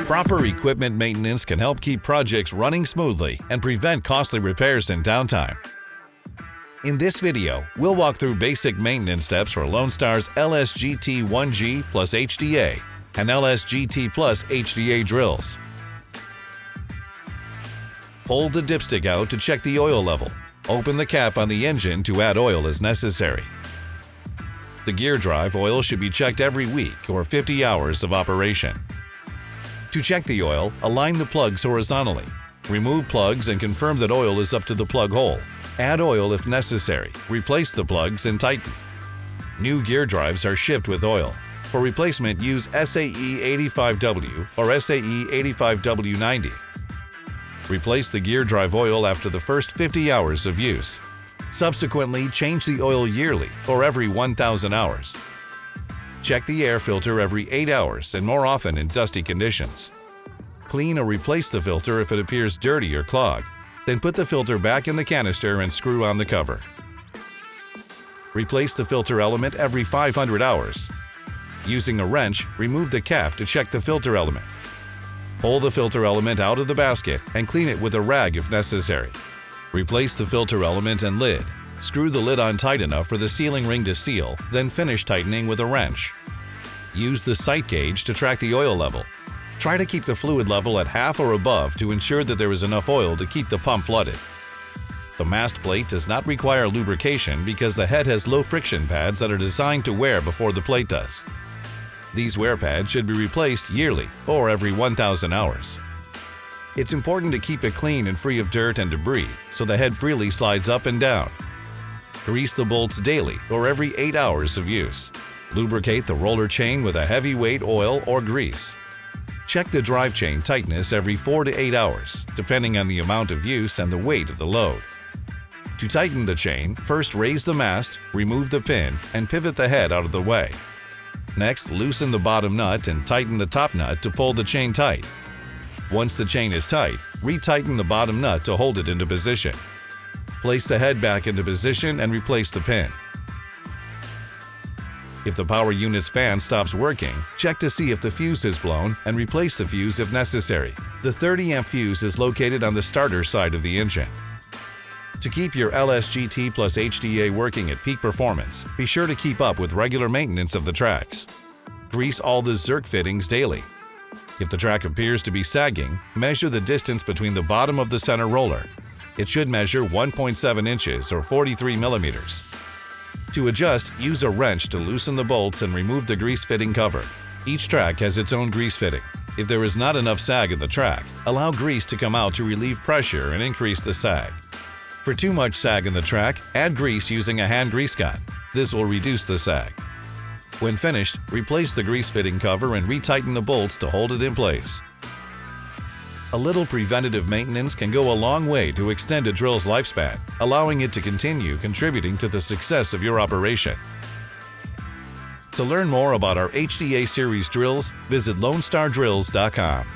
Proper equipment maintenance can help keep projects running smoothly and prevent costly repairs and downtime. In this video, we'll walk through basic maintenance steps for Lone Star's LSGT1G+HDA and LSGT+HDA drills. Pull the dipstick out to check the oil level. Open the cap on the engine to add oil as necessary. The gear drive oil should be checked every week or 50 hours of operation. To check the oil, align the plugs horizontally. Remove plugs and confirm that oil is up to the plug hole. Add oil if necessary. Replace the plugs and tighten. New gear drives are shipped with oil. For replacement, use SAE 85W or SAE 85W90. Replace the gear drive oil after the first 50 hours of use. Subsequently, change the oil yearly or every 1,000 hours. Check the air filter every 8 hours and more often in dusty conditions. Clean or replace the filter if it appears dirty or clogged. Then put the filter back in the canister and screw on the cover. Replace the filter element every 500 hours. Using a wrench, remove the cap to check the filter element. Pull the filter element out of the basket and clean it with a rag if necessary. Replace the filter element and lid. Screw the lid on tight enough for the sealing ring to seal, then finish tightening with a wrench. Use the sight gauge to track the oil level. Try to keep the fluid level at half or above to ensure that there is enough oil to keep the pump flooded. The mast plate does not require lubrication because the head has low friction pads that are designed to wear before the plate does. These wear pads should be replaced yearly or every 1,000 hours. It's important to keep it clean and free of dirt and debris so the head freely slides up and down. Grease the bolts daily or every 8 hours of use. Lubricate the roller chain with a heavyweight oil or grease. Check the drive chain tightness every 4 to 8 hours, depending on the amount of use and the weight of the load. To tighten the chain, first raise the mast, remove the pin, and pivot the head out of the way. Next, loosen the bottom nut and tighten the top nut to pull the chain tight. Once the chain is tight, retighten the bottom nut to hold it into position. Place the head back into position and replace the pin. If the power unit's fan stops working, check to see if the fuse is blown and replace the fuse if necessary. The 30-amp fuse is located on the starter side of the engine. To keep your LSGT+HDA working at peak performance, be sure to keep up with regular maintenance of the tracks. Grease all the Zerk fittings daily. If the track appears to be sagging, measure the distance between the bottom of the center roller. It should measure 1.7 inches or 43 millimeters. To adjust, use a wrench to loosen the bolts and remove the grease fitting cover. Each track has its own grease fitting. If there is not enough sag in the track, allow grease to come out to relieve pressure and increase the sag. For too much sag in the track, add grease using a hand grease gun. This will reduce the sag. When finished, replace the grease fitting cover and retighten the bolts to hold it in place. A little preventative maintenance can go a long way to extend a drill's lifespan, allowing it to continue contributing to the success of your operation. To learn more about our HDA series drills, visit LoneStarDrills.com.